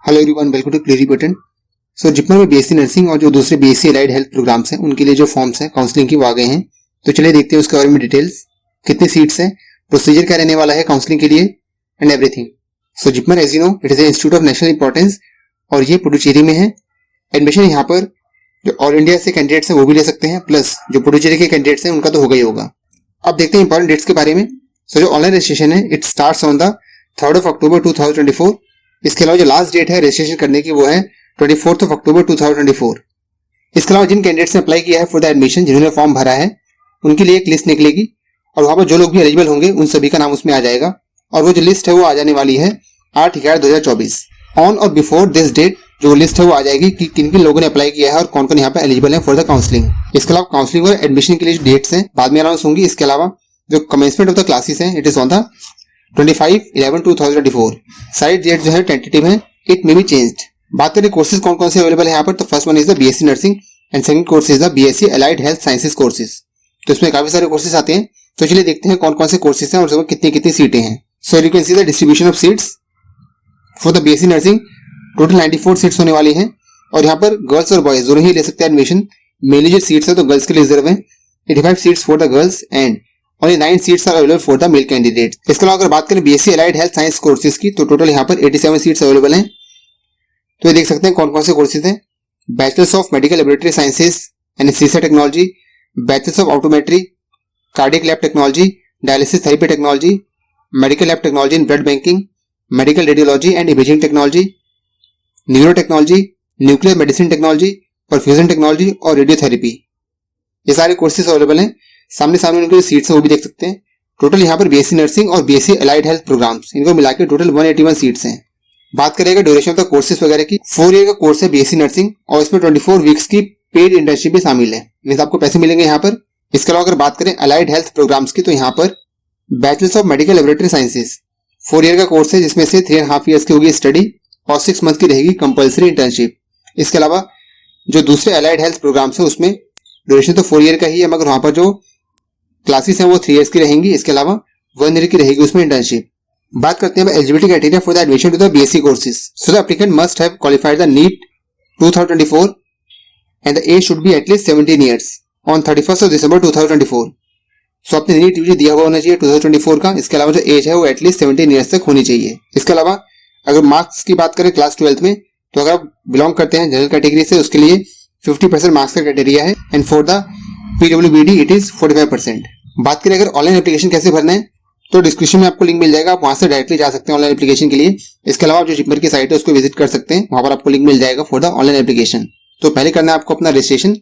Hello everyone, welcome to clearly button. So जितना भी BSc nursing और जो दूसरे बीएससी एलाइड हेल्थ प्रोग्राम्स हैं उनके लिए जो फॉर्म्स हैं काउंसलिंग की वो आ गए हैं। तो चलिए देखते हैं उसके बारे में डिटेल्स, कितनी सीट्स हैं, प्रोसीजर क्या रहने वाला है काउंसलिंग के लिए and everything. So JIPMER as you know it is a institute of national importance और ये पुडुचेरी में है। एडमिशन यहाँ पर जो ऑल इंडिया से कैंडिडेट्स हैं वो भी ले सकते हैं, प्लस जो पुडुचेरी के कैंडिडेट्स हैं उनका तो होगा ही होगा। अब देखते हैं इंपॉर्टेंट डेट्स के बारे में। सो जो ऑनलाइन रजिस्ट्रेशन है it starts on the 3rd of October 2024। इसके अलावा जो लास्ट डेट है रजिस्ट्रेशन करने की वो है 24th of October 2024। इसके अलावा जिन कैंडिडेट्स ने अप्लाई किया है फॉर द एडमिशन, जिन्होंने फॉर्म भरा है, उनके लिए एक लिस्ट निकलेगी और वहां पर जो लोग भी एलिजिबल होंगे उन सभी का नाम उसमें आ जाएगा। और वो जो लिस्ट है वो आ जाने वाली है 8/11/2024। ऑन और बिफोर दिस डेट जो लिस्ट है वो आ जाएगी कि किन किन लोगों ने अप्लाई किया है और कौन कौन यहाँ पे एलिजिबल है फॉर द काउंसलिंग। इसके अलावा काउंसलिंग और एडमिशन के लिए जो डेट्स हैं बाद में अनाउंस होंगी। इसके अलावा जो कमेंसमेंट ऑफ द क्लासेस हैं it is on the 25/11/2024। Side date जो है टेंटेटिव है, इट मे बी चेंज्ड। बात करें कोर्सेज कौन कौन से अवेलेबल है यहाँ पर, तो first one is the BSc nursing and second course is the BSc allied health sciences courses. तो इसमें काफी सारे कोर्सेज आते हैं। तो चलिए देखते हैं कौन कौन से कोर्सेज हैं और उसमें कितनी कितनी सीटें हैं। So you can see the distribution of seats for the BSc nursing. Total 94 seats होने वाली हैं और यहाँ पर गर्ल्स और बॉयज दोनों ही ले सकते हैं एडमिशन। मेनली जो सीट्स है तो गर्ल्स के लिए रिजर्व है, 85 seats for the girls and only 9 seats are available for the male candidates। इसके अलावा अगर बात करें BSc allied health science courses की तो टोटल यहाँ पर 87 सीट्स अवेलेबल हैं। तो ये देख सकते हैं कौन कौन से कोर्सेज हैं। Bachelors of medical laboratory sciences anaesthesia technology, bachelors of optometry, cardiac lab technology, dialysis therapy technology, medical lab technology in blood banking, medical radiology and imaging technology, neuro technology, nuclear medicine technology, perfusion technology और radiotherapy. ये सारे courses available हैं। सामने सामने उनके जो seats हैं वो भी देख सकते हैं। टोटल यहाँ पर बीएससी नर्सिंग और बीएससी एलाइड हेल्थ प्रोग्राम्स इनको मिला के टोटल 181 सीट्स हैं। बात करेगा ड्यूरेशन ऑफ द कोर्सेज वगैरह की, 4 ईयर का कोर्स है बीएससी नर्सिंग और इसमें 24 वीक्स की पेड इंटर्नशिप भी शामिल है, मींस आपको पैसे मिलेंगे यहाँ पर। इसके अलावा अगर बात करें एलाइड हेल्थ प्रोग्राम्स की तो यहाँ पर bachelors of medical laboratory sciences 4 year का कोर्स है जिसमें से 3.5 ईयर्स की होगी स्टडी और 6 मंथ की रहेगी कंपल्सरी इंटर्नशिप। इसके अलावा जो दूसरे एलाइड हेल्थ प्रोग्राम्स है उसमें ड्यूरेशन तो 4 ईयर का ही है, मगर वहां पर जो क्लासेस हैं वो 3 ईयर्स की रहेंगी। इसके अलावा 1 ईयर की रहेगी उसमें इंटर्नशिप। बात करते हैं eligibility criteria for the admission to the BSc courses. So the applicant must have qualified the NEET 2024 and the age should be at least 17 years on 31st of December 2024। So आपने NEET UG दिया हुआ होना चाहिए 2024 का। इसके अलावा जो as है वो एटलीस्ट 17 ईयर्स तक होनी चाहिए। इसके अलावा अगर मार्क्स की बात करें क्लास 12th में, तो अगर आप बिलोंग करते हैं जनरल कैटेगरी से उसके लिए 50% मार्क्स का क्राइटेरिया है and for the PWBD it is 45%। बात करें अगर ऑनलाइन एप्लीकेशन कैसे भरना है तो डिस्क्रिप्शन में आपको लिंक मिल जाएगा, आप वहां से डायरेक्टली जा सकते हैं ऑनलाइन एप्लीकेशन के लिए। इसके अलावा जो जिपमर की साइट है उसको विजिट कर सकते हैं, वहां पर आपको लिंक मिल जाएगा फॉर द ऑनलाइन एप्लीकेशन। तो पहले करना है आपको अपना registration,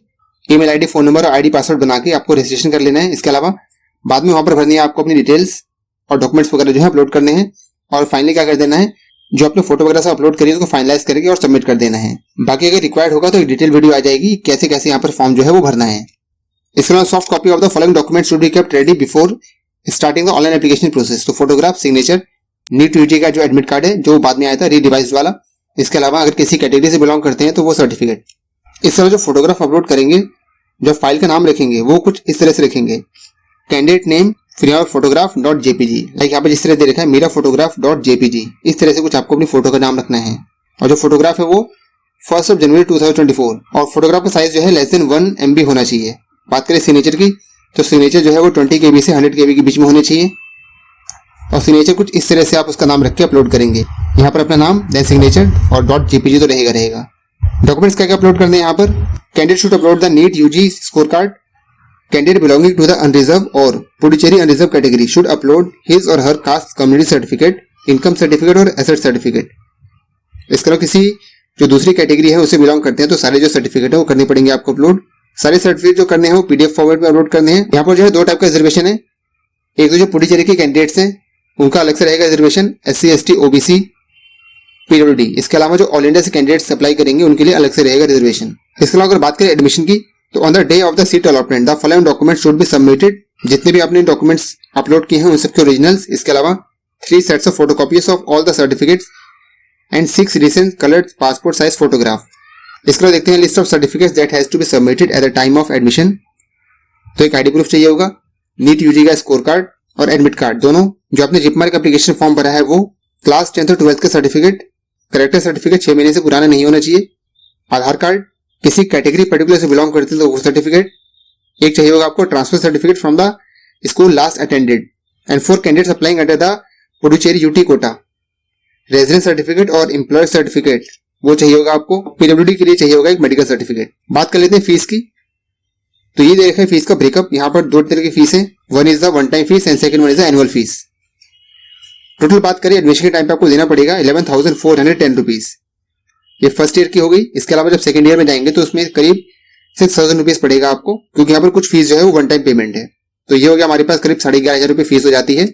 email ID, phone number और आईडी पासवर्ड बना के आपको रजिस्ट्रेशन कर लेना है। इसके अलावा बाद में वहां पर भरनी है आपको अपनी डिटेल्स और डॉक्यूमेंट्स वगैरह जो है अपलोड करने हैं। और फाइनली क्या कर देना है, जो आपने फोटो वगैरह से अपलोड करी है उसको फाइनलाइज करके और सबमिट कर देना है। बाकी अगर रिक्वायर्ड होगा तो एक डिटेल वीडियो आ जाएगी कैसे कैसे यहाँ पर फॉर्म जो है वो भरना है। इसके अलावा soft copy of the following document should be kept ready before starting the online application process. तो फोटोग्राफ, सिग्नेचर, नीट यूजी का जो एडमिट कार्ड है जो बाद में आया था रीडिवाइज वाला। इसके अलावा अगर किसी कैटेगरी से बिलोंग करते हैं तो वो सर्टिफिकेट। इस तरह जो फोटोग्राफ अपलोड करेंगे, जो फाइल का नाम रखेंगे वो कुछ इस तरह से रखेंगे, कैंडिडेट नेम freephotograph.jpg, लाइक यहाँ पे जिस तरह दे रखा है miraphotograph.jpg। इस तरह से कुछ आपको अपनी फोटो का नाम रखना है। और जो फोटोग्राफ है वो 1st of January 2024 और फोटोग्राफ का साइज जो है लेस देन 1 MB होना चाहिए। बात करें सिग्नेचर की तो सिग्नेचर जो है वो 20 KB से 100 KB के बीच में होने चाहिए। और सिग्नेचर कुछ इस तरह से आप उसका नाम रख के अपलोड करेंगे, यहाँ पर अपना नाम देन सिग्नेचर और .jpg तो रहेगा। डॉक्यूमेंट्स क्या क्या अपलोड करने हैं यहाँ पर, candidate should upload the NEET UG score card. Candidate belonging to the unreserved or Puducherry unreserved category should upload his or her caste community certificate, income certificate और asset certificate। इसके अलावा किसी जो दूसरी कैटेगरी है उसे बिलोंग करते हैं तो सारे जो सर्टिफिकेट है वो करने पड़ेंगे आपको अपलोड। सारे सर्टिफिकेट जो करने हैं वो पीडीएफ फॉर्मेट में अपलोड करने हैं। यहाँ पर जो है 2 टाइप का रिजर्वेशन है। एक तो जो पुडुचेरी के कैंडिडेट्स हैं उनका अलग से रहेगा reservation, SC ST OBC PWD। इसके अलावा जो ऑल इंडिया से कैंडिडेट्स अप्लाई करेंगे उनके लिए अलग से रहेगा रिजर्वेशन। इसके अलावा अगर बात करें एडमिशन की तो on the day of the seat allotment the following document should be submitted. जितने भी आपने डॉक्यूमेंट्स अपलोड किए हैं उन सबके ओरिजिनल्स। इसके अलावा 3 sets of photocopies of all the certificates and 6 recent coloured passport size photograph. इसके अलावा देखते हैं list of certificates that has to be submitted at the time of admission. तो एक आईडी प्रूफ चाहिए होगा, नीट यूजी का स्कोर कार्ड और एडमिट कार्ड दोनों। जो आपने जिपमार्क एप्लीकेशन फॉर्म भरा है वो क्लास 10th और 12th का सर्टिफिकेट, करेक्टर सर्टिफिकेट 6 महीने से पुराना नहीं होना चाहिए। आधार कार्ड, किसी कैटेगरी पर्टिकुलर से बिलोंग करते हैं तो वो सर्टिफिकेट। एक चाहिए होगा आपको transfer certificate from the school last attended and for candidates applying under the Puducherry UT quota. Residence certificate और एम्प्लॉयर सर्टिफिकेट वो चाहिए होगा आपको। पीडब्ल्यूडी के लिए चाहिए होगा एक मेडिकल सर्टिफिकेट। बात कर लेते हैं फीस की। तो ये दे रखा है फीस का ब्रेकअप। यहाँ पर दो तरह की फीस है, one is the one time fees and second one is the annual fees. Total बात करें एडमिशन के टाइम पे आपको देना पड़ेगा 11,410 रुपीज। ये फर्स्ट ईयर की हो गई। इसके अलावा जब सेकंड ईयर में जाएंगे तो उसमें करीब 6,000 रुपीज पड़ेगा आपको, क्योंकि यहाँ पर कुछ फीस जो है वो वन टाइम पेमेंट है। तो ये हो गया हमारे पास करीब 11,500 रुपए फीस हो जाती है।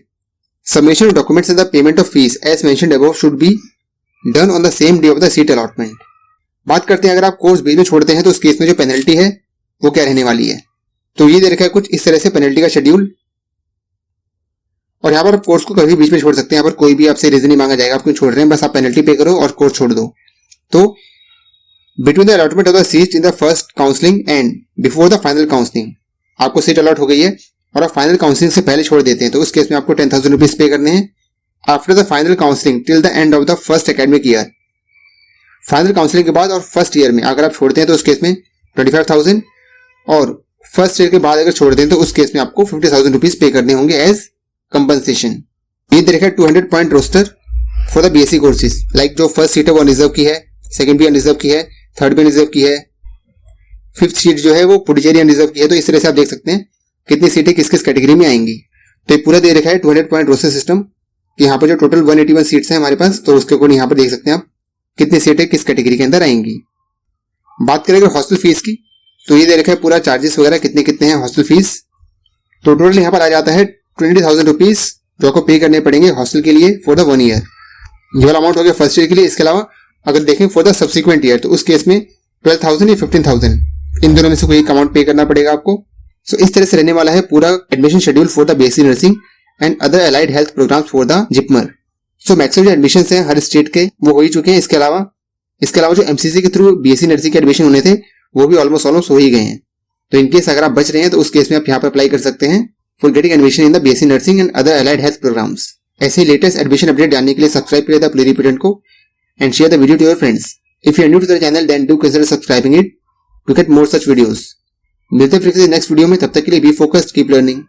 Submission of documents and the payment of fees as mentioned above should be done on the same day of the seat allotment. बात करते हैं अगर आप कोर्स बीच में छोड़ते हैं तो उस केस में जो पेनल्टी है वो क्या रहने वाली है। तो ये दे रखा है कुछ इस तरह से पेनल्टी का शेड्यूल। और यहाँ पर आप कोर्स को कभी बीच में छोड़ सकते हैं। यहाँ पर कोई भी आपसे रीजन नहीं मांगा जाएगा, आप क्यों छोड़ रहे हैं, बस आप पेनल्टी पे करो और कोर्स छोड़ दो। तो between the allotment of the seat in the first counselling and before the final counselling, आपको सीट अलॉट हो गई है और आप फाइनल काउंसलिंग से पहले छोड़ देते हैं तो उस केस में आपको 10,000 रुपीज पे करने हैं। After the final counselling till the end of the first academic year, final counselling के बाद और फर्स्ट ईयर में अगर आप छोड़ते हैं तो उस केस में 25,000 और फर्स्ट ईयर के बाद अगर छोड़ते हैं तो उस केस में आपको 50,000 रुपीज पे करने होंगे एज कंपनसेशन। ये देखा 200 point roster for the BSc courses, like जो फर्स्ट सीट है वो अनरिजर्व की है, सेकंड भी अनरिजर्व की है, थर्ड भी अनरिजर्व की है, फिफ्थ सीट जो है वो पुडुचेरी अनरिजर्व की है। तो इस तरह से आप देख सकते हैं कितनी सीटें किस किस कैटेगरी में आएंगी। तो ये पूरा दे रखा है 200 पॉइंट रोस्टर सिस्टम कि यहाँ पर जो टोटल 181 सीट्स हैं हमारे पास, तो उसके अकॉर्डिंग यहाँ पर देख सकते हैं आप कितनी सीटें किस कैटेगरी के अंदर आएंगी। बात करें अगर हॉस्टल फीस की, तो ये दे रखा है पूरा चार्जेस वगैरह कितने कितने हैं हॉस्टल फीस। तो टोटल यहाँ पर आ जाता है 20,000 रुपीज जो आपको पे करने पड़ेंगे हॉस्टल के लिए फॉर द 1 ईयर। ये वाला अमाउंट हो गया फर्स्ट ईयर के लिए। इसके अलावा अगर देखें फॉर द सब्सिक्वेंट ईयर तो उस केस में 12,000 या 15,000 इन दोनों में से कोई एक अमाउंट पे करना पड़ेगा आपको। सो इस तरह से रहने वाला है पूरा admission schedule for the BSc nursing and other allied health programmes for the JIPMER. So maximum जो एडमिशन है हर स्टेट के वो हो ही चुके हैं। इसके अलावा जो एमसीसी के थ्रू बीएससी नर्सिंग के एडमिशन होने थे वो भी ऑलमोस्ट हो ही गए हैं। तो इनकेस अगर आप बच रहे हैं तो उस केस में आप यहाँ पर अप्लाई कर सकते हैं for getting admission in the BSc nursing and other allied health programmes. ऐसे लेटेस्ट एडमिशन अपडेट जानने के लिए सब्सक्राइब करिए द प्लेरिपिटेंट को and share the video to your friends. If you are new to the channel then do consider subscribing it to get more such videos. मिलते हैं फिर किसी नेक्स्ट वीडियो में, तब तक के लिए बी फोकस्ड, कीप लर्निंग।